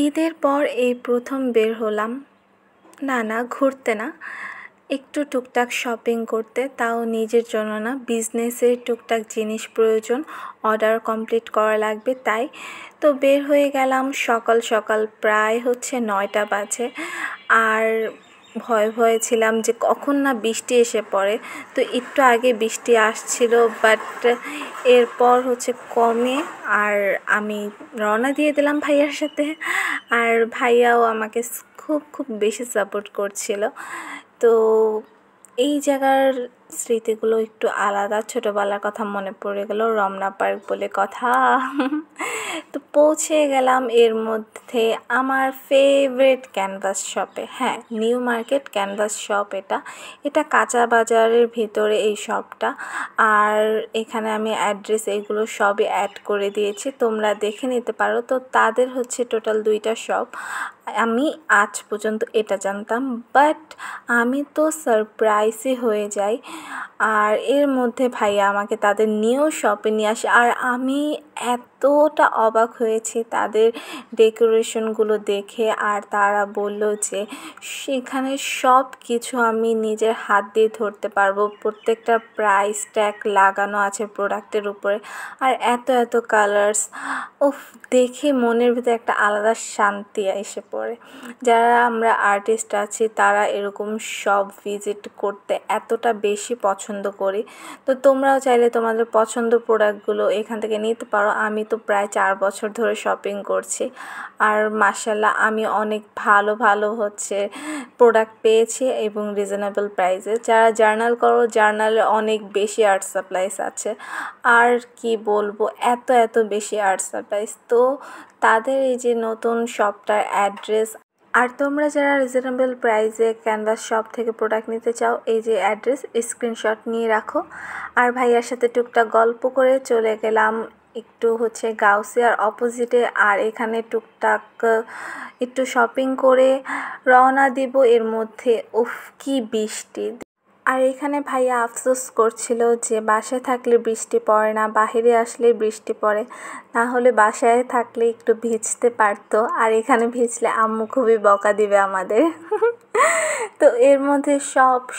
ঈদের পর এই প্রথম বের হলাম। না ঘুরতে না, একটু টুকটাক শপিং করতে, তাও নিজের জন্য না, বিজনেসের টুকটাক জিনিস প্রয়োজন, অর্ডার কমপ্লিট করা লাগবে তাই। তো বের হয়ে গেলাম সকাল সকাল, প্রায় 9টা বাজে। আর ভয়ে ছিলাম যে কখন না বৃষ্টি এসে পড়ে। তো একটু আগে বৃষ্টি আসছিল, বাট এরপর কমে। আর আমি রওনা দিয়ে দিলাম ভাইয়ার সাথে। আর ভাইয়াও আমাকে খুব খুব বেশি সাপোর্ট করছিল। তো এই জায়গার স্মৃতিগুলো একটু আলাদা, ছোটোবেলার কথা মনে পড়ে গেল, রমনা পার্ক বলে কথা। তো পৌঁছে গেলাম এর মধ্যে আমার ফেভারিট ক্যানভাস শপে। হ্যাঁ, নিউ মার্কেট ক্যানভাস শপ। এটা কাঁচা বাজারের ভিতরে এই শপটা। আর এখানে আমি অ্যাড্রেস এইগুলো সবই অ্যাড করে দিয়েছি, তোমরা দেখে নিতে পারো। তো তাদের টোটাল 2টা শপ। আমি আজ পর্যন্ত এটা জানতাম, বাট আমি তো সারপ্রাইজই হয়ে যাই। আর এর মধ্যে ভাইয়া আমাকে তাদের নিউ শপে নিয়ে আসে, আর আমি এতটা অবাক হয়েছি তাদের ডেকোরেশনগুলো দেখে। আর তারা বলল যে সেখানে সব কিছু আমি নিজের হাত দিয়ে ধরতে পারবো, প্রত্যেকটা প্রাইস ট্যাগ লাগানো আছে প্রোডাক্টের উপরে। আর এত কালার্স, দেখে মনের ভিতরে একটা আলাদা শান্তি এসে পড়ে। যারা আমরা আর্টিস্ট আছি তারা এরকম সব ভিজিট করতে এতটা বেশি পছন্দ করি। তো তোমরাও চাইলে তোমাদের পছন্দ প্রোডাক্টগুলো এখান থেকে নিতে পারো। আমি তো প্রায় 4 বছর ধরে শপিং করছি, আর মাশাআল্লাহ আমি অনেক ভালো প্রোডাক্ট পেয়েছি এবং রিজনেবল প্রাইসে। যারা জার্নাল করো, জার্নালে অনেক বেশি আর্ট সাপ্লাইস আছে। আর কি বলবো, এত বেশি আর্ট সাপ্লাইস। তো তাদের এই যে নতুন শপটার অ্যাড্রেস, আর তোমরা যারা রিজনেবল প্রাইসে ক্যানভাস শপ থেকে প্রোডাক্ট নিতে চাও, এই যে অ্যাড্রেস, স্ক্রিনশট নিয়ে রাখো। আর ভাইয়ার সাথে টুকটাক গল্প করে চলে গেলাম একটু গাউসিয়ার অপোজিটে। আর এখানে টুকটাক একটু শপিং করে রওনা দিব। এর মধ্যে কি বৃষ্টি! আর এখানে ভাইয়া আফসোস করছিল যে বাসায় থাকলে বৃষ্টি পড়ে না, বাহিরে আসলে বৃষ্টি পড়ে, না হলে বাসায় থাকলে একটু ভিজতে পারতো, আর এখানে ভিজলে আম্মু খুবই বকা দিবে আমাদের। তো এর মধ্যে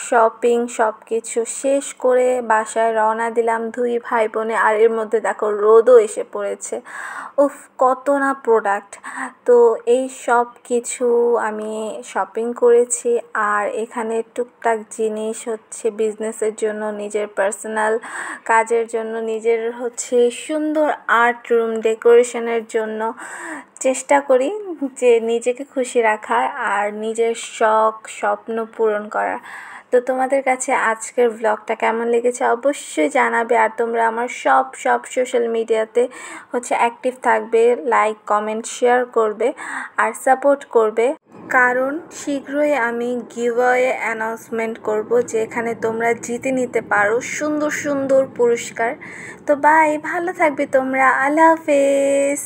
শপিং সব কিছু শেষ করে বাসায় রওনা দিলাম 2 ভাই বোনে। আর এর মধ্যে দেখো রোদও এসে পড়েছে। কত না প্রোডাক্ট! তো এই সব কিছু আমি শপিং করেছি। আর এখানে টুকটাক জিনিস বিজনেসের জন্য, নিজের পার্সোনাল কাজের জন্য, নিজের সুন্দর আর্ট রুম ডেকোরেশনের জন্য চেষ্টা করি যে নিজেকে খুশি রাখার আর নিজের শখ স্বপ্ন পূরণ করার। তো তোমাদের কাছে আজকের ব্লগটা কেমন লেগেছে অবশ্যই জানাবে। আর তোমরা আমার সব সোশ্যাল মিডিয়াতে অ্যাক্টিভ থাকবে, লাইক কমেন্ট শেয়ার করবে আর সাপোর্ট করবে, কারণ শীঘ্রই আমি গিভঅ্যাওয়ে অ্যানাউন্সমেন্ট করব, যেখানে তোমরা জিতে নিতে পারো সুন্দর পুরস্কার। তো বাই, ভালো থাকবে তোমরা, আল্লাহ হাফেজ।